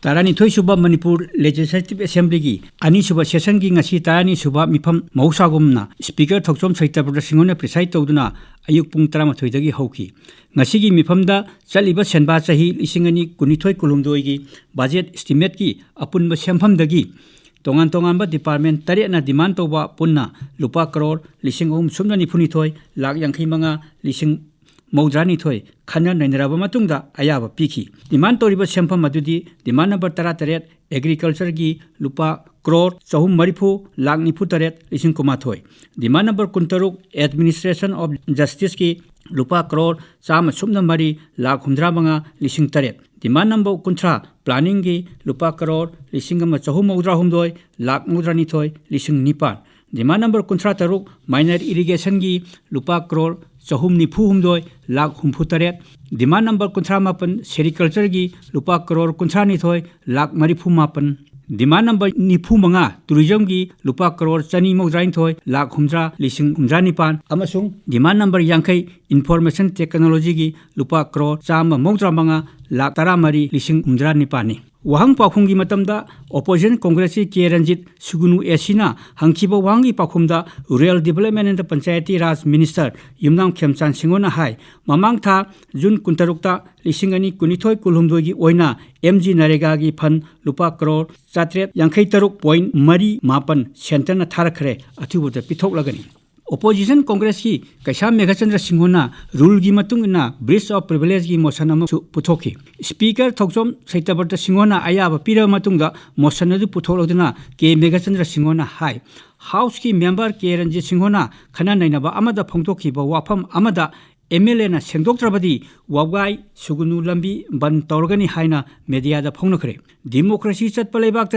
Tarani Thoi Suba Manipur Legislative Assembly gi Ani Suba Session gi ngasi Tarani Suba Mifam Mausagumna Speaker Thoksom Saitapura Singona preside tawduna ayuk pung 13 dagi hauki ngasi gi mifamda chaliba senba chahi lisingani kunithoi kulumdoi gi budget estimate gi apunba sempham dagi tongan ba department tare na demand toba punna lupa crore lising sumnani phunithoi lakh yangkhai manga lising Maudrani Thoi, Khana Nainraba Matungda, Ayaba Piki. Demand Toriba Sempa Madudi, demand number Tarataret, agriculture gi, lupa, crore, Sahum Maripu, Lagni Putaret, Lising Kumathoi. Demand number Kuntaruk, administration of justice gi, lupa crore, Sam Sumna Mari, Lag Humdramanga, Lising Taret. Demand number Kuntra, planning gi, lupa crore, Lisingama Sahum Maudra Humdoi, Lag Mudrani Thoi, Lising Nipan. Demand number Kuntra Taruk, minor irrigation gi, lupa crore, Sahum Nipu Humdoi, Lag Humputaret. Demand number Kuntra Mapan, sericulture gi, lupa crore Kuntrani Thoi, Lag Maripu Mapan. Demand number Nipu Manga, tourism gi, lupa crore Chani Maudrain Thoi, Lag Humdra, Lising Humdranipan. Amasung, demand number Yankai, information technology gi, lupa crore Chama Maudra Manga, Lag Taramari, Lising Humdranipani. Wahang Pakhungi Matamda, Opposition Congress K. Ranjit Sugunu Esina, Hankiba Wangi Pakhumda, Rural Development and the Panchayati Raj Minister, Yumnam Khemchan Singona Hai, Mamangtha, Jun Kuntarukta, Lisingani Kunithoi Kulumdogi Oina, MG Naregagi Pan, Lupa Crore, Satret, Yankai Taruk Point, Mari Mapan, Sentana Tarakre, Atu the Pitok Lagani. Opposition Congress ki Kaisha Meghachandra Singhona rule gi matung na breach of privilege gi motion ama puthoki Speaker Thoksom Saitapura Singhona ayaba pira matungda motion adu putholoduna ke Meghachandra Singhona hai House ki member K. Ranjit Singhona khana nainaba amada phongtokhi ba wafam amada MLA na sengdoktrabadi wagai sugunu lambi ban torgani haina media da phongnakre democracy chatpa leibak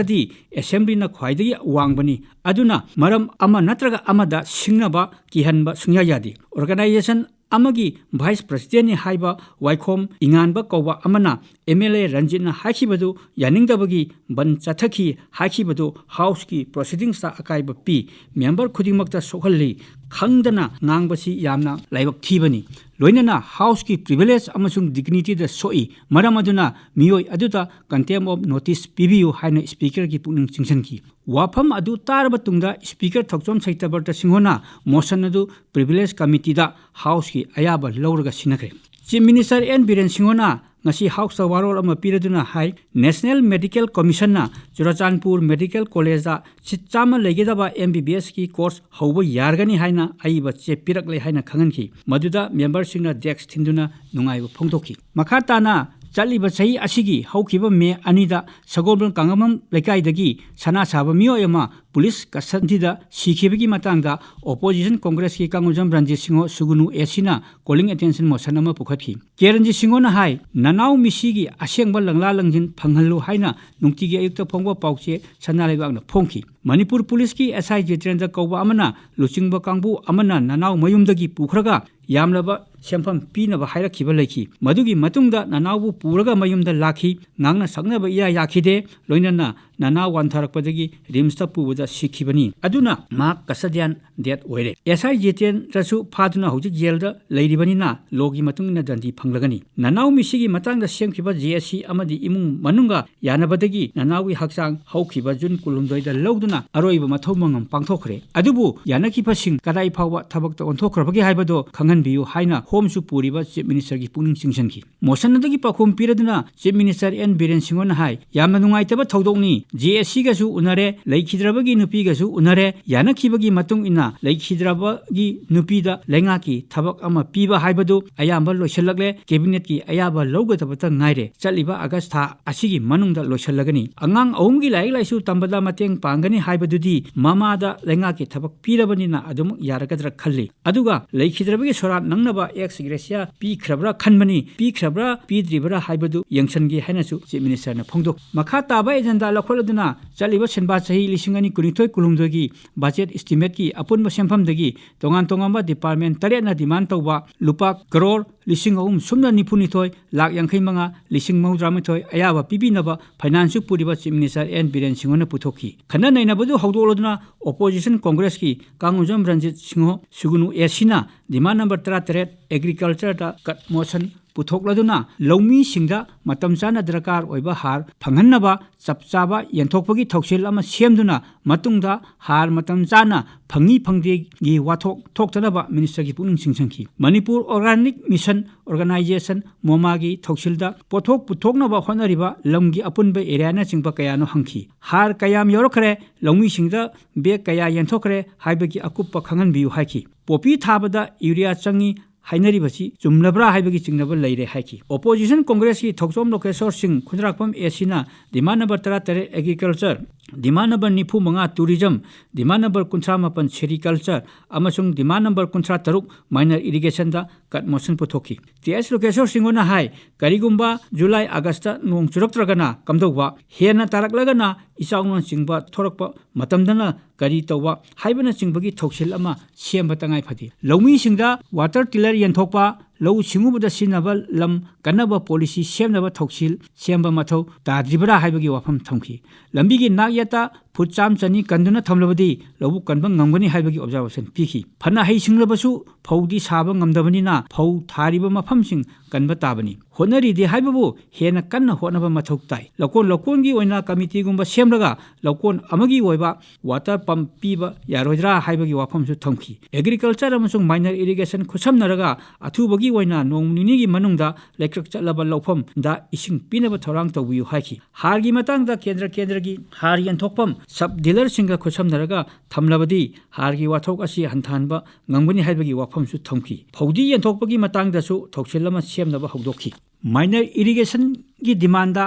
assembly na khwaidagi wangbani aduna maram ama natraga amada singnaba kihanba sungya yadi organization amagi vice president ni haiba waikhom inganba kowa amana MLA Ranjitna haikibadu yaningdabagi ban chathaki haikibadu house ki proceedings ta akaiba pi member khudingmakta sokhalli khangdana ngangbasi yamna laibak thibani loinana house ki privilege amasung dignity da soi maramaduna miyoi aduta contempt of notice pibiu haina speaker ki puning chingsan ki wafam adu tarba tungda speaker Thoksom Saitapura Singhona motion adu privilege committee da house ki ayaba lawraga sinakre Chief Minister N. Biren Singhona ngasi house warol ama piraduna hai National Medical Commission na Churachandpur Medical College da chichama legedaba MBBS ki course hauba yargani haina aiba che pirakle haina khanganki maduda member singna dex thinduna nungaiba phongtokhi makhatana Chaliba Sahi Asigi, Haukiba Me Anida, Sagobran Kangamam, Lekaidagi, Sana Saba Mioyama, Police Kasantida, Sikibigi Matanga, Opposition Congress Ki Kangujam Ranjit Singo, Sugunu Esina, calling attention Mosanama Pukati. Keranji Singona Hai, Nanau Misigi, Asiang Balangla Langjin, Panghalu Haina, Nungtigi Ayukta Pongwa Pauche, Sanalibang Ponki. Manipur Police ki SI Jitrenda Kawa Amana, Luchingba Kangbu Amana, Nanau Mayumdagi Pukraga, Yamlaba, Shampam Pinaba Haira Kibalaki, Madugi Matunda, Nanabu Puraga Mayumda Laki, Nanga Sagnaba Ya Yakide, Loinana, Nana Wantarakpadagi, Rimsta Puda Sikibani, Aduna, Mark Kasadian, Dead Were. SI Jitren Rasu Paduna Hoji Gelda, Lady Banina, Logi Matungna Dandi Panglagani. Nanau Misigi Matanga Shankiba GSC Amadi Imung Manunga, Yanabadagi, Nanawi Haksang, Haukiba Jun Kulumdoi the Loduna, Aroiba Matomangam Pangtokre. Adubu, Yanaki Passing, Kadai Pawa Tabak on Tokrabagi Hibado, Kangan Biu, Haina, Home Supuriba, Chief Minister Gipuning Singsanki. Mosanadagi Pakum Piraduna, Chief Minister N. Biren Singhona Hai, Yamanungaitaba Todoni, GSC Gasu Unare, Lake Hidrabagi Nupigasu Unare, Yanakibagi Matung Ina, Lake Hidrabagi Nupida, Lengaki, Tabak Ama Piba Hibado, Ayamba Loshalagre, Cabinet ki Ayaba Logatabata Naire, Chaliba Agasta, Asigi Manunda Loshalagani, Angang Ongi Laisu Tambada Mateng Pangani Hibadudi, Mamada Lengaki Tabak Pirabanina Adum Yarakadra Kali, Aduga, Lake Hidrabagi Sora Nangnaba ex Grecia, P. Krabra Kanmani, P. Krabra, P. Dribra Hibadu, Yangsangi Hanasu, Chief Minister Pongdo, Makata by Agenda Lakoladuna, Chaliba Senba Sahi Lisingani Kunitoi Kulumdogi, budget estimate ki Apun Masempam Dagi, Tongan Tongamba Department Tariana Demand Toba, Lupa, Crore, Lising Sumna Nipunitoi, Lak Yankay Manga, Lising Maudramitoi, Ayaba Pibinaba, Financial Puriba Chief Minister N. Biren Singhona Putoki. Kanana Nabadu Haudoloduna, Opposition Congress ki, Kangujam Ranjit Singo, Sugunu Esina, demand number 33, agriculture da cut motion पुथोक्लदुना लौमीसिंगदा मतम चाना दरकार ओइबा हार फंगन्नबा चपचाबा यंथोकपगी थौसिल अमा सेमदुना मतुंगदा हार मतम चाना fungi फंगदेगी वाथोक थोक्तनबा minister की पुनिंग सिंगसंखी मणिपुर ऑर्गेनिक मिशन ऑर्गेनाइजेशन मोमागी थौसिलदा पोथोक पुथोकनबा होनरिबा लमगी अपुनबा एरियाना चिंगबा कयानो हंखी हार कयाम योरखरे लौमीसिंगदा बेग कया यंथोकरे हाइबगी अकुप्पा खंगनबियु हाइकी पोपी थाबदा यूरिया चंगी हाइनरिबसी चुमलब्रा हाइबगी चिंगनबा लैरे हाइकी ओपोजिशन कांग्रेस की थौचोम लोकेश्वर सिंह खुदराकपम एसीना demand number 13 agriculture demand number 95 tourism demand number 58 sericulture अमसुंग डिमांड नंबर 53 माइनर इरिगेशन दा कट मोशन पुथोकी टीएस लोकेश्वर सिंहना हाई करिगुंबा जुलाई अगस्त नोंग चुरक्त्रगना कमदौबा हेना तारकलगना इचाउन चिंगबा थोरकपा मतमदना करी तौबा हाइबना चिंगबगी थौसिल अमा सेमबा तंगाई फदी लौमी सिंगदा वाटर टिलर यंथोकपा लौ सिंगुबदा सिनबा लम कन्नबा पॉलिसी सेमनबा थौसिल सेमबा मथौ ताद्रिबरा हाइबगी वाफम थमखी लंबीगी नागयता फुट चाम चनी कंदुना थमलबदी लबु कनबा ngमगनी हाइबगी ऑब्जर्वेशन पीखी फना है सिंगलबसु फौदी साबा ngमदबनीना फौ थारिबा मफमसिंग कनबा ताबनी होनरीदि हाइबबु हेना कन्न होनबा मथौ ताई लकोन ओइना कमिटी गुंबा सेमरगा लकोन अमगी ओइबा वाटर पंप पीबा यारोइद्रा हाइबगी वाफमसु थमखी एग्रीकल्चर अमसुंग माइनर इरिगेशन खुसमनरगा अथुबगी ओइना नोंगनिनिगी मनुंगदा लेक्रक चलबा लौफम दा इसिंग पीनबा थौरांग तौबियु हाइकी हारगी मतंगदा केंद्रगी हार यंथोकपम सब डीलर सिंगा खुसमनरगा थमलबदी हारगी वाथोक असि हंथानबा ngमगनी हाइबगी वाफमसु थमखी फौदी यंथोकपगी मतंगदासु थौसिलमा सेमनबा हौदोखी माइनर इरिगेशन की डिमांड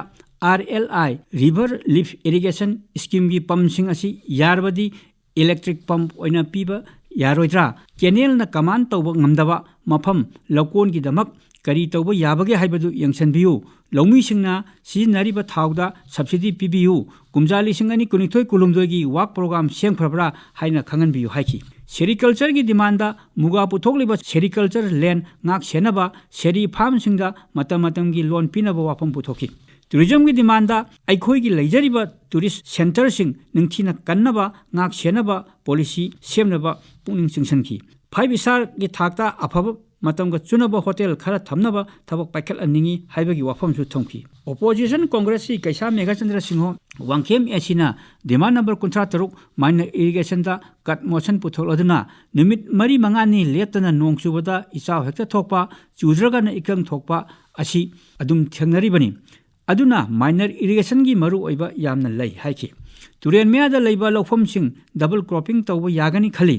RLI रिवर लिफ इरिगेशन स्कीम की पंपसिंग असि यारबदी इलेक्ट्रिक पंप ओइना पीबा यारोइद्रा केनेलना कमान तौबा ngमदबा मफम लकोन की दमक करी तौबा याबगे हाइबदु यंगसनबियु लौमीसिंगना सिजनरिबा थाउदा सब्सिडी पीबियु कुमजाली सिंगनी कुनिथोय कुलुमदोगी वाक प्रोग्राम सेमफ्रबरा हाइना खंगनबियु हाइकी सेरिकल्चर की डिमांड मुगा पुथोकलिबा सेरिकल्चर लैंड ngak सेनबा सेरी फार्म सिंगदा मतम की लोन पीनबा वाफम पुथोकी टूरिज्म की डिमांड अखोई की लेजरीबा टूरिस्ट सेंटर सिंग निंगथीना कन्नबा ngak सेनबा पॉलिसी सेमनबा पुनिंग सिंगसनकी 5 स्टार की थाकता अफब मतमगा चुनबा होटल खरा थमनबा थबक पाइखल अनिंगी हाइबगी वाफमसु थमखी ओपोजिशन कांग्रेस की कैसा मेघाचंद्र सिंह वांखेम एसिना डिमांड नंबर 53 माइनर इरिगेशन दा कट मोशन पुथोलदुना निमित मरी मंगानी लेतना नोंगचुबदा इचाव हेक्ता थोकपा चुद्रगना इकंग थोकपा असि अदुम थेंगनरिबनी अदुना माइनर इरिगेशन की मरु ओइबा यामना लई हाइकी तुरेन मेयादा लैबा लौफमसिंग डबल क्रॉपिंग तौबा यागनी खली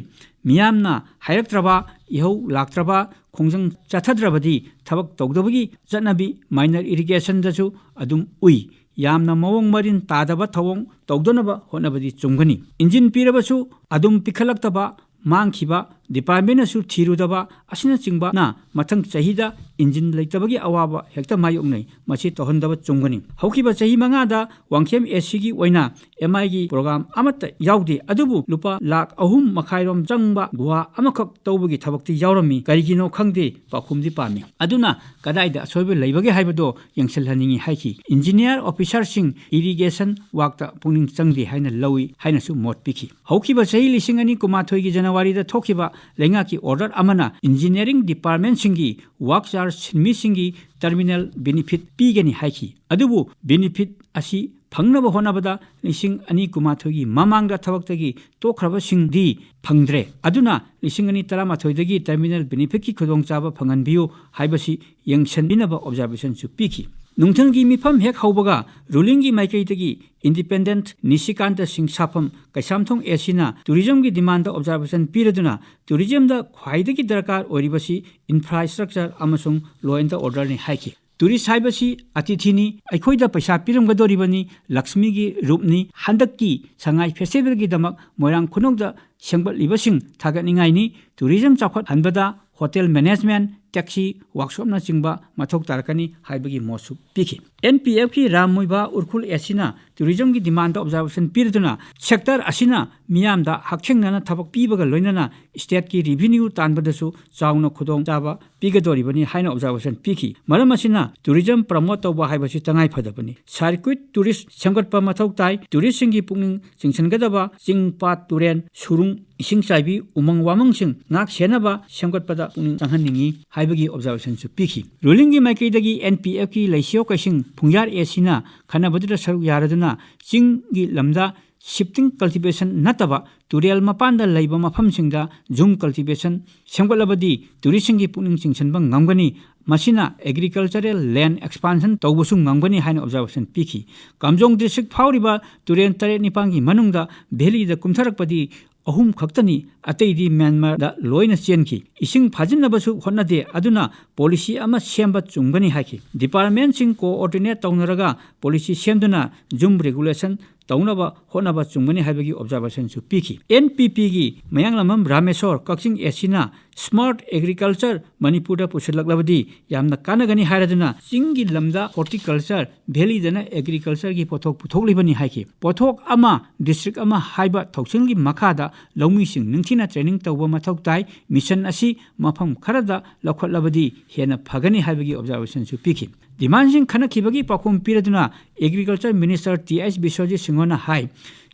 मियामना हायरक्त्रबा इहौ लाक्त्रबा खोंजंग चथद्रबदी थबक तौदबगी चनबी माइनर इरिगेशन दसु अदुम उई यामना मवोंग मरिन तादबा थवोंग तौदनबा होनबदी चुंगनी इंजिन पीरबसु अदुम पिखलक्तबा मांगखिबा डिपार्टमेंट असु थिरुदबा असिना चिंगबा ना मथंग चाहिदा इंजिन लेतबगी अवाबा हेक्ता मायोंगनै मछि तोहनदबा चुंगनी हौखिबा चहि मंगादा वांखेम एससी की ओइना एमआई की प्रोग्राम अमत याउदे अदुबु लुपा लाख अहुम मखाइरोम चंगबा गुवा अमखक तौबगी थबक्ति यावरमी करिगिनो खंगदे पाखुमदि पामी अदुना कदाइदा सोइबे लैबगे हाइबदो यंगसलहनिंगी हाइकी इंजीनियर ऑफिसर सिंग इरिगेशन वाक्ता पुनिंग चंगदे हाइना लौई हाइनासु मोट पिखी हौखिबा चहि लिसिंग अनि कुमाथोई की जनवरी दा थोखिबा लेंगा की ऑर्डर अमना इंजीनियरिंग डिपार्टमेंट सिंगी वर्क चार्ज सिनमी सिंगी टर्मिनल बेनिफिट पीगनी हाइकी अदुबु बेनिफिट असि फंगनबा होनबदा लिसिंग अनि कुमाथोगी ममांगदा थबक्तगी तोख्रबसिंगदी फंगद्रे अदुना लिसिंग अनि तरामाथोइदगी टर्मिनल बेनिफिट की खुदोंचाबा फंगनबियो हाइबसी यंगसनबिनबा ऑब्जर्वेशन सु पीखी नुंथन की मिफम हेक हौबगा रूलिंग की माइकैतगी इंडिपेंडेंट निशिकांत सिंह साफम कैसामथोंग एसिना टूरिज्म की डिमांड ऑब्जर्वेशन पीरदुना टूरिज्म द ख्वाइदगी दरकार ओरिबसी इंफ्रास्ट्रक्चर अमसुंग लॉ एंड ऑर्डर ने हाइकी टूरिस्ट हाइबसी अतिथिनी अखोइदा पैसा पिरमगदोरिबनी लक्ष्मी की रूपनी हंदकी संगाई फेस्टिवल की दमक मोयरांग खुनोंगदा सेंगबलिबसिंग थागतनिंगाइनी टूरिज्म चाखत हनबदा होटल मैनेजमेंट टैक्सी वर्कशॉप चिंबा मथौक तारकनी हाइबगी मोसु पीखी एनपीएफ की राममुइबा उर्खुल एसिना tourism की demand observation piraduna sector asina miyamda hakchengnana thabak pibaga loinana state ki revenue tanbadasu chauna khudong chaba pigadoribani haina observation piki maram asina tourism promote tawba haibasi tangai phadabani circuit tourist semgatpa mathau tai tourist singi pungning chingsangadaba chingpat turen surung ising chaibi umang wamang sing ngak senaba semgatpada pungning changhanningi haibagi observation su piki ruling gi maikaidagi NPF ki laisio kaising pungyar esina khanabadura saru yaraduna ching gi lamda shifting cultivation nataba turel mapanda laiba mafamsingda zoom cultivation semgalabadi tourism gi pungning chingsanba ngamgani masina agricultural land expansion tawbusu ngamgani haina observation piki kamjong district fauriba turen tare nipangi manungda valley da kumtharakpadi ahum khaktani ateidi Myanmar da loina chenki ising phajinnabasu honnade aduna policy ama semba chungani haki department sing coordinate tawnaraga policy semduna zoom regulation tawnaba honaba chungani haibagi observation su piki NPP gi mayanglamam Rameswar Kakching Esina smart agriculture Manipur pusilaklabadi yamna kanagani hairaduna singi lamda horticulture valley dana agriculture gi pothok puthoklibani haiki pothok ama district ama haiba thauchinggi makhada lawmi sing ningthina training tawba mathau tai mission asi mafam kharada lakhatlabadi hena phagani haibagi observation su piki Dimansing khanakibagi pakum piraduna agriculture minister TS Biswaji Singona hai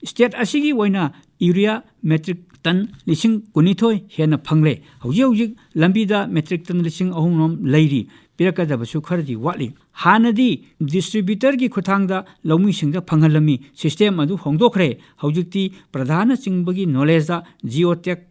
state asigi waina urea metric ton lising kunithoi hena phangle hauji lambida metric ton lising ahumnom leiri pirakadabasu khardi wali hanadi distributor gi khuthangda lawmi singda phangalami system adu hongdokhre haujikti pradhana singbagi knowledge da geotech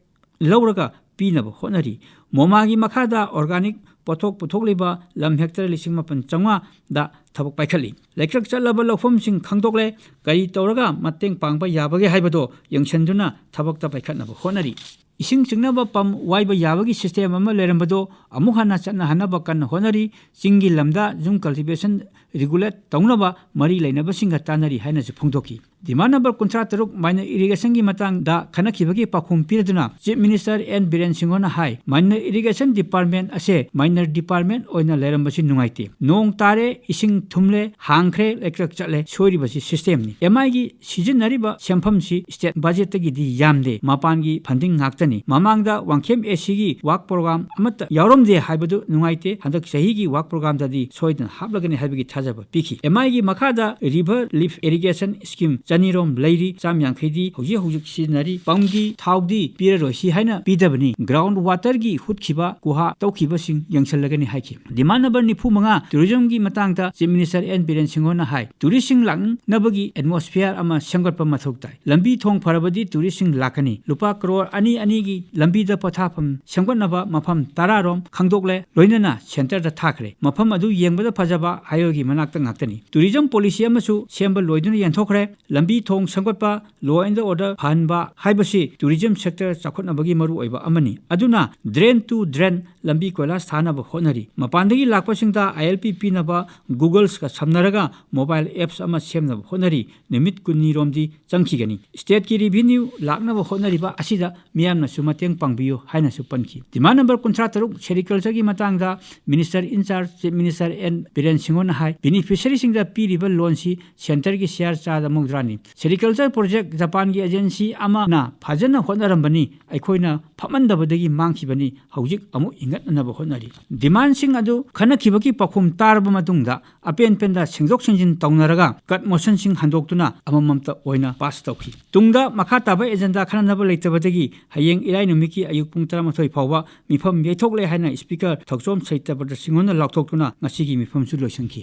lawraga pinaba honari momagi makhada organic pothok puthokliba lam hectare lising mapan changwa da thabak paikhali lekrak chalaba lofom sing khangdokle kai tawraga mateng pangba yabage haibado yangchanduna thabak ta paikhatnaba honari ising chingnaba pam waiba yabagi system ama lerambado amuhana chana hanaba kan honari singi lamda zoom cultivation regulate tawnaba mari lainaba singa tanari haina ju phongdoki demand number kuntra taruk minor irrigation gi matang da khanakibagi pakhum piraduna chief minister N Biren Singona hai minor irrigation department ase minor department oina lerambasi nungaite nong tare ising thumle hangkhre lekrak chatle soiribasi system ni MI gi sijinariba sempham si state budget gi di yamde mapan gi funding ngaktani mamangda wangkhem AC gi work program amata yauromde haibadu nungaite handak sahi gi work program dadi soidan hablagani haibagi thajaba piki MI gi makhada river leaf irrigation scheme Janirom Lady Samyang Khidi Hoji Hoji Sinari Pamgi Thaudi Pirarosi Haina Pidabani ground water gi Hutkiba Kuha Taukiba Sing Yangsalagani Haiki demand number nipu manga tourism gi matangta Chief Minister N Biren Singona hai tourism lang nabagi atmosphere ama sanggatpa mathoktai lambi thong pharabadi tourism lakani lupa crore ani gi lambi da pathapam sanggatnaba mafam tararom khangdokle loinana center da thakre mafam adu yengbada phajaba hayogi manakta ngaktani tourism policy amasu semba loiduna yanthokre lambi thong sanggatpa law and order hanba haibasi tourism sector chakhotnabagi maru oiba amani aduna drain to drain lambi kola sthanaba honari mapandagi lakpasingda ILP pinaba Google ka samnaraga mobile apps ama semnaba honari nimit kunni romdi changkhigani state ki revenue laknaba honari ba asida miyamna sumateng pangbiyo haina supanki demand number 13 sericulture gi matangda minister in charge chief minister N Biren Singona hai beneficiary singda piriba loan si center gi share cha da mongdrani sericulture project Japan gi agency ama na phajana honarambani aikhoina phamandabadagi mangkhibani haujik amu ingatnaba honari demand sing adu khanakibaki pakhum tarba matungda apen penda singjok sinjin tawnaraga cut motion sing handoktuna amamamta oina pass tawki tungda makha taba agenda khananaba leitabadagi hayeng irai numiki ayuk pung 13 phawba mifam yeithokle haina speaker thokchom saittabada singona laktoktuna ngasigi mifam su loisanki